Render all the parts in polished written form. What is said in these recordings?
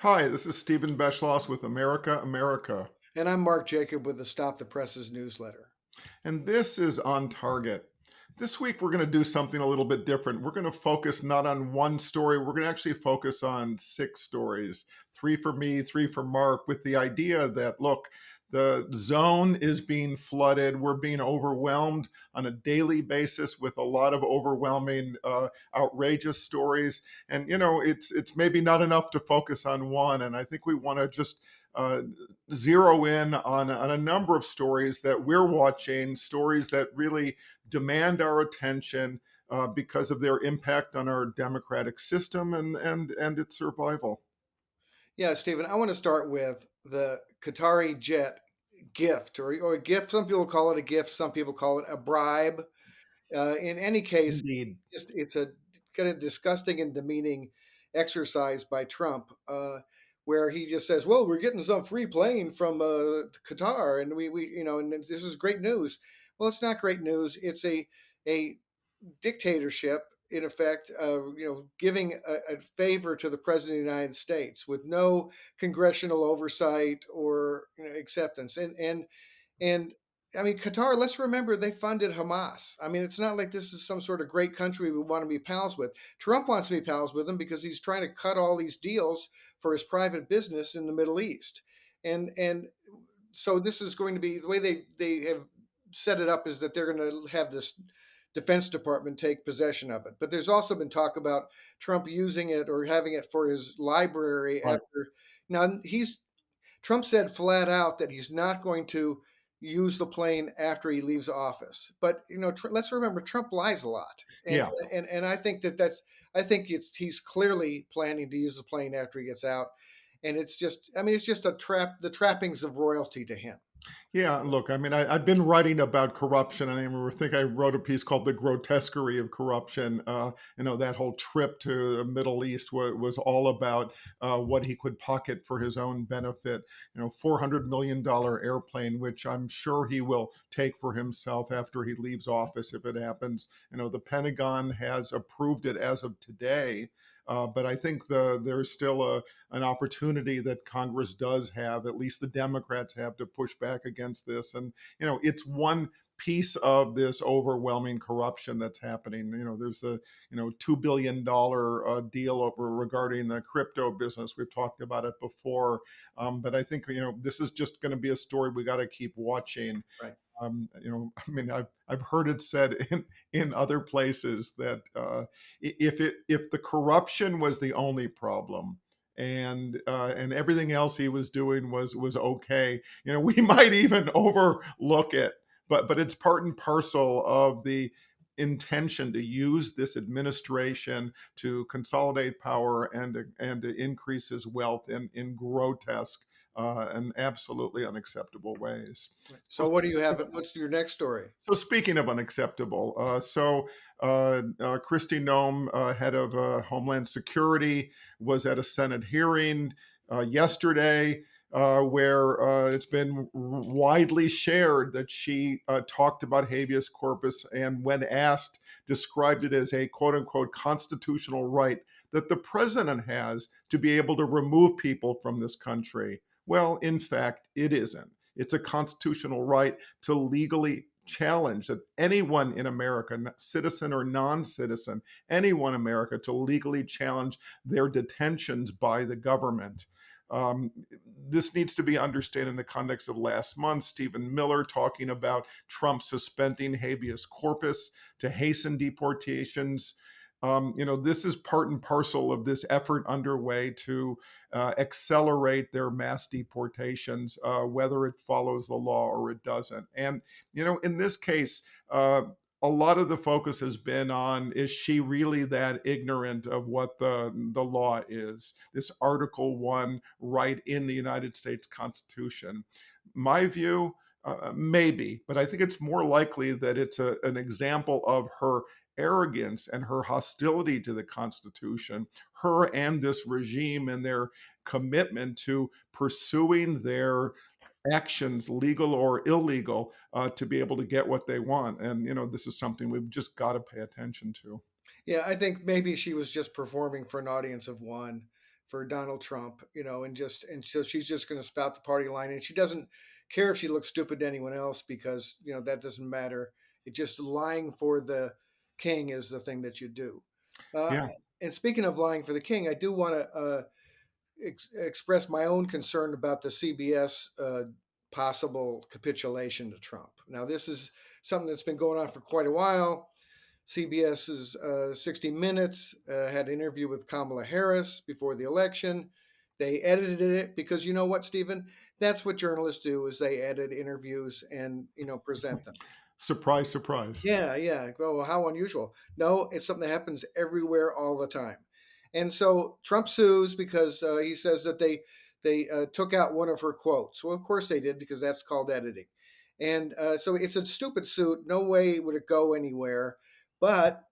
Hi, this is Stephen Beschloss with America, America. And I'm Mark Jacob with the Stop the Presses newsletter. And this is On Target. This week, we're going to do something a little bit different. We're going to focus not on one story, we're going to actually focus on six stories, three for me, three for Mark, with the idea that, look, the zone is being flooded. We're being overwhelmed on a daily basis with a lot of overwhelming, outrageous stories. And it's maybe not enough to focus on one. And I think we want to just uh, zero in on a number of stories that we're watching, stories that really demand our attention because of their impact on our democratic system and its survival. Yeah, Stephen, I want to start with the Qatari jet gift or a gift. Some people call it a gift, some people call it a bribe. In any case, Indeed. it's a kind of disgusting and demeaning exercise by Trump, where he just says, "Well, we're getting some free plane from Qatar, and and this is great news." Well, it's not great news. It's a dictatorship, in effect, giving a favor to the president of the United States with no congressional oversight or acceptance. And I mean, Qatar, let's remember they funded Hamas. I mean, it's not like this is some sort of great country we want to be pals with. Trump wants to be pals with them because he's trying to cut all these deals for his private business in the Middle East. And so this is going to be the way they have set it up, is that they're going to have this Defense Department take possession of it. But there's also been talk about Trump using it or having it for his library Right. after. Now he's Trump said flat out that he's not going to use the plane after he leaves office. But let's remember Trump lies a lot, and Yeah. and I think I think he's clearly planning to use the plane after he gets out, and it's just a trap, the trappings of royalty to him. Yeah, look, I mean, I've been writing about corruption. I think I wrote a piece called "The Grotesquerie of Corruption." That whole trip to the Middle East was all about what he could pocket for his own benefit. $400 million airplane, which I'm sure he will take for himself after he leaves office if it happens. The Pentagon has approved it as of today. But I think there's still an opportunity that Congress does have, at least the Democrats have, to push back against this. And, it's one piece of this overwhelming corruption that's happening. There's the, $2 billion deal over regarding the crypto business. We've talked about it before. But I think, this is just going to be a story we got to keep watching. Right. I mean, I've heard it said in other places that if the corruption was the only problem, and everything else he was doing was okay, we might even overlook it. But it's part and parcel of the intention to use this administration to consolidate power and to increase his wealth in grotesque and absolutely unacceptable ways. So So what do you have? What's your next story? so speaking of unacceptable, Kristi Noem, head of Homeland Security, was at a Senate hearing yesterday where it's been widely shared that she talked about habeas corpus and, when asked, described it as a quote unquote constitutional right that the president has to be able to remove people from this country. Well, in fact, it isn't. It's a constitutional right to legally challenge that anyone in America, citizen or non citizen, anyone in America, to legally challenge their detentions by the government. Um, this needs to be understood in the context of last month. Stephen Miller talking about Trump suspending habeas corpus to hasten deportations. This is part and parcel of this effort underway to accelerate their mass deportations, whether it follows the law or it doesn't. And, in this case, a lot of the focus has been on, is she really that ignorant of what the law is? This Article 1 right in the United States Constitution. My view, maybe, but I think it's more likely that it's an example of her arrogance and her hostility to the Constitution, her and this regime and their commitment to pursuing their actions, legal or illegal, to be able to get what they want. And, this is something we've just got to pay attention to. Yeah, I think maybe she was just performing for an audience of one for Donald Trump, and so she's just going to spout the party line, and she doesn't care if she looks stupid to anyone else because that doesn't matter. It just lying for the king is the thing that you do. Uh, Yeah. and speaking of lying for the king, I do want to express my own concern about the CBS possible capitulation to Trump. Now, this is something that's been going on for quite a while. CBS's 60 Minutes had an interview with Kamala Harris before the election. They edited it because you know what, Stephen? That's what journalists do: is they edit interviews and present them. Surprise, surprise. Yeah, yeah. Well, how unusual. No, it's something that happens everywhere all the time. And so Trump sues because he says that they took out one of her quotes. Well, of course they did because that's called editing. And so it's a stupid suit. No way would it go anywhere. But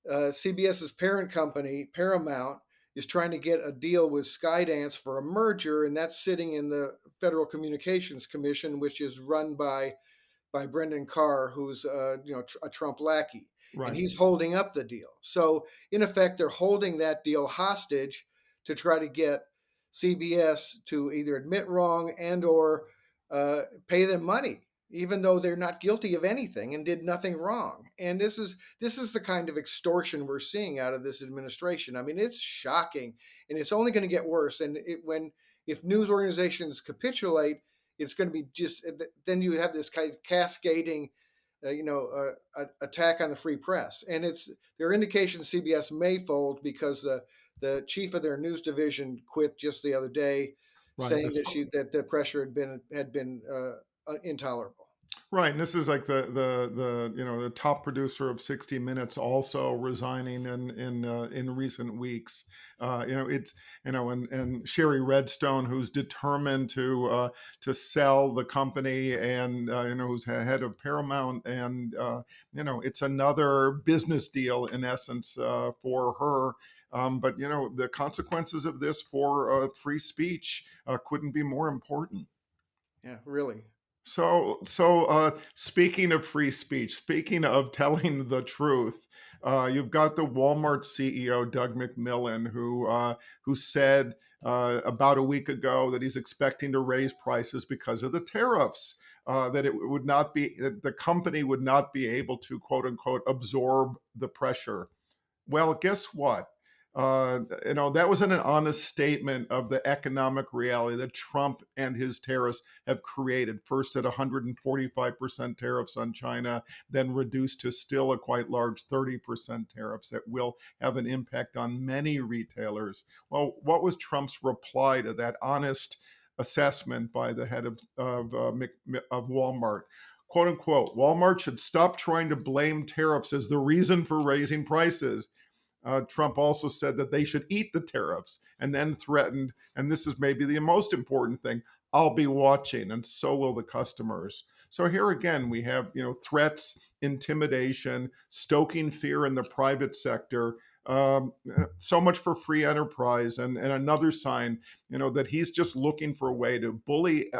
CBS's parent company, Paramount, is trying to get a deal with Skydance for a merger, and that's sitting in the Federal Communications Commission, which is run by Brendan Carr, who's a Trump lackey, and Right. he's holding up the deal. So in effect, they're holding that deal hostage to try to get CBS to either admit wrong and/or pay them money, even though they're not guilty of anything and did nothing wrong. And this is the kind of extortion we're seeing out of this administration. I mean, it's shocking, and it's only going to get worse. And if news organizations capitulate, it's going to be just then you have this kind of cascading attack on the free press, and there are indications CBS may fold because the chief of their news division quit just the other day, Right. saying that the pressure had been intolerable. Right, and this is like the top producer of 60 Minutes also resigning in recent weeks. It's and Sherry Redstone, who's determined to sell the company, and who's head of Paramount, and it's another business deal in essence for her. But the consequences of this for free speech couldn't be more important. Yeah, really. So, speaking of free speech, speaking of telling the truth, you've got the Walmart CEO Doug McMillon, who said about a week ago that he's expecting to raise prices because of the tariffs. That it would not be that the company would not be able to quote unquote absorb the pressure. Well, guess what? That was an honest statement of the economic reality that Trump and his tariffs have created. First at 145% tariffs on China, then reduced to still a quite large 30% tariffs that will have an impact on many retailers. Well, what was Trump's reply to that honest assessment by the head of Walmart? "Quote unquote, Walmart should stop trying to blame tariffs as the reason for raising prices." Trump also said that they should eat the tariffs, and then threatened, and this is maybe the most important thing, "I'll be watching, and so will the customers." So here again, we have threats, intimidation, stoking fear in the private sector. So much for free enterprise, and another sign, that he's just looking for a way to bully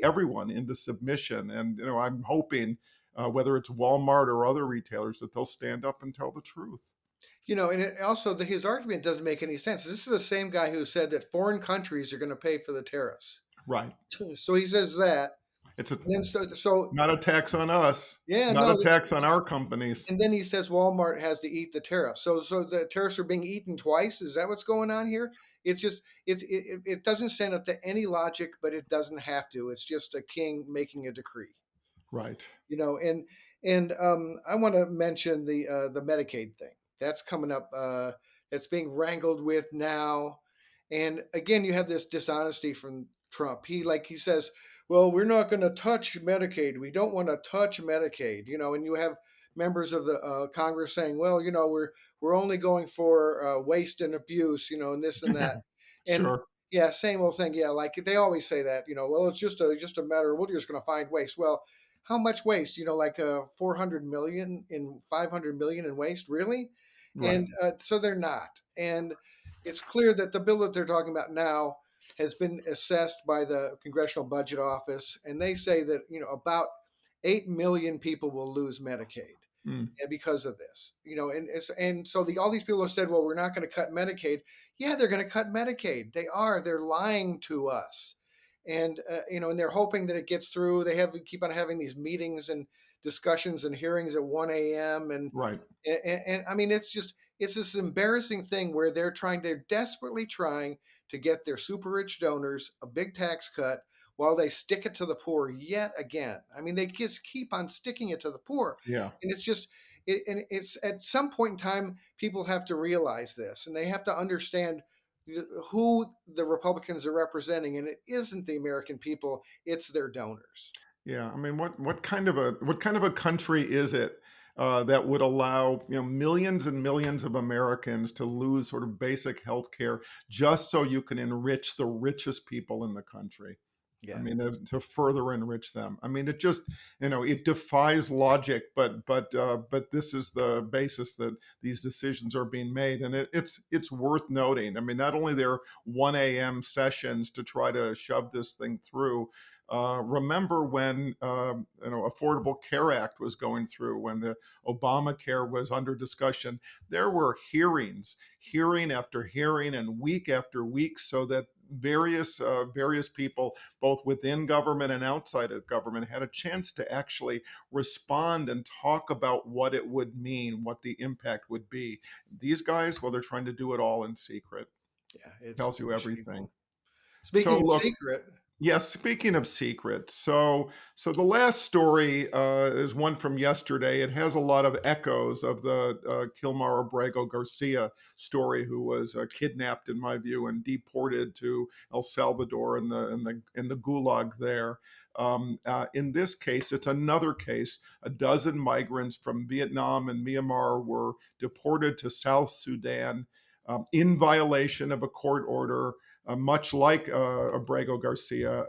everyone into submission. And I'm hoping, whether it's Walmart or other retailers, that they'll stand up and tell the truth. And also his argument doesn't make any sense. This is the same guy who said that foreign countries are going to pay for the tariffs. Right. So he says that, It's a and then so not a tax on us, yeah, not a no, tax on our companies. and then he says Walmart has to eat the tariffs. So the tariffs are being eaten twice. Is that what's going on here? It's just it doesn't stand up to any logic, but it doesn't have to. It's just a king making a decree. Right. And I want to mention the Medicaid thing that's coming up. That's being wrangled with now, and again, you have this dishonesty from Trump. He says, "Well, we're not going to touch Medicaid. We don't want to touch Medicaid." And you have members of the Congress saying, "Well, we're only going for waste and abuse, and this and that," and Sure. yeah, same old thing. Yeah, like they always say that. Well, it's just a matter. We're just going to find waste. Well, how much waste? Like 400 million in 500 million in waste, really? Right. And so they're not. And it's clear that the bill that they're talking about now has been assessed by the Congressional Budget Office, and they say that about 8 million people will lose Medicaid. Mm. because of this. And so all these people have said, well, we're not going to cut Medicaid. Yeah, they're going to cut Medicaid. They are. They're lying to us. And they're hoping that it gets through. They keep on having these meetings and discussions and hearings at 1 a.m. Right. And I mean, it's this embarrassing thing where they're desperately trying to get their super rich donors a big tax cut while they stick it to the poor yet again. I mean, they just keep on sticking it to the poor. Yeah. And it's at some point in time, people have to realize this, and they have to understand who the Republicans are representing, and it isn't the American people; it's their donors. Yeah, I mean, what kind of a country is it that would allow millions and millions of Americans to lose sort of basic health care just so you can enrich the richest people in the country? I Yeah, mean, to further enrich them. I mean, it just it defies logic, but this is the basis that these decisions are being made, and it's worth noting. I mean, not only their 1 a.m. sessions to try to shove this thing through. Remember when Affordable Care Act was going through, when the Obamacare was under discussion, there were hearings, hearing after hearing, and week after week, so that various people, both within government and outside of government, had a chance to actually respond and talk about what it would mean, what the impact would be. These guys, well, they're trying to do it all in secret. yeah, it's Tells you everything. shameful. So Speaking of look, secret, yes, speaking of secrets, so the last story is one from yesterday. It has a lot of echoes of the Kilmar Abrego Garcia story, who was kidnapped, in my view, and deported to El Salvador in the gulag there. In this case, it's another case. A dozen migrants from Vietnam and Myanmar were deported to South Sudan in violation of a court order, much like Abrego Garcia,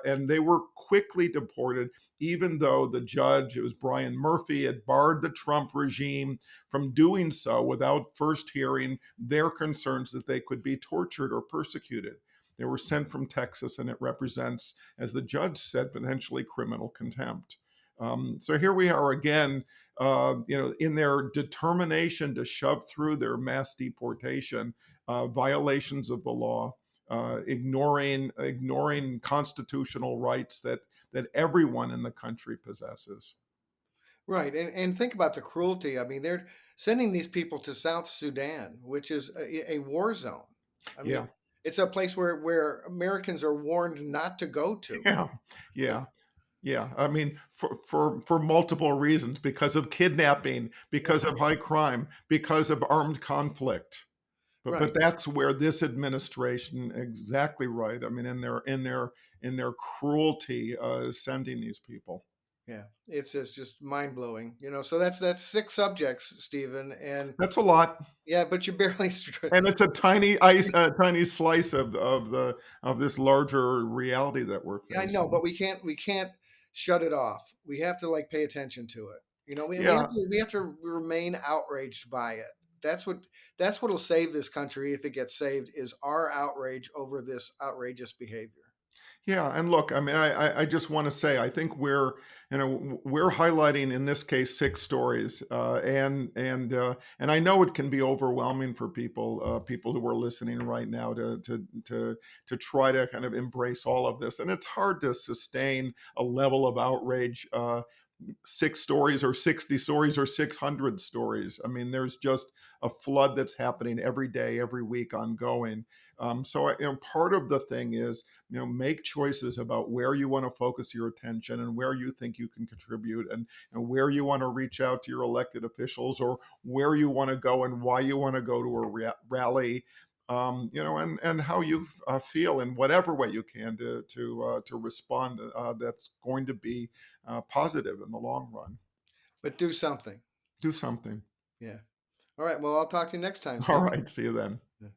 and they were quickly deported, even though the judge, it was Brian Murphy, had barred the Trump regime from doing so without first hearing their concerns that they could be tortured or persecuted. They were sent from Texas, and it represents, as the judge said, potentially criminal contempt. So here we are again, in their determination to shove through their mass deportation, violations of the law, ignoring constitutional rights that everyone in the country possesses. right? And think about the cruelty. I mean, they're sending these people to South Sudan, which is a war zone. I Yeah, mean, it's a place where Americans are warned not to go to. yeah, yeah. Yeah, I mean, for multiple reasons, because of kidnapping, because Yeah, of high crime, because of armed conflict. But right. that's where this administration, exactly right. I mean, in their cruelty, is sending these people. Yeah, it's just mind blowing. So that's six subjects, Stephen, and That's a lot, yeah, but you barely. and it's a tiny slice of this larger reality that we're I know, facing. but we can't shut it off. We have to pay attention to it. We have Yeah, to remain outraged by it. That's what'll save this country if it gets saved is our outrage over this outrageous behavior. yeah, and look, I mean, I just want to say, I think we're highlighting in this case six stories, and I know it can be overwhelming for people who are listening right now to try to kind of embrace all of this, and it's hard to sustain a level of outrage. Six stories or 60 stories or 600 stories. I mean, there's just a flood that's happening every day, every week, ongoing. So part of the thing is, make choices about where you want to focus your attention and where you think you can contribute, and where you want to reach out to your elected officials, or where you want to go and why you want to go to a rally. And how you feel in whatever way you can to respond. That's going to be positive in the long run. But do something. Do something. Yeah. All right. Well, I'll talk to you next time, All Stephen. right. See you then. Yeah.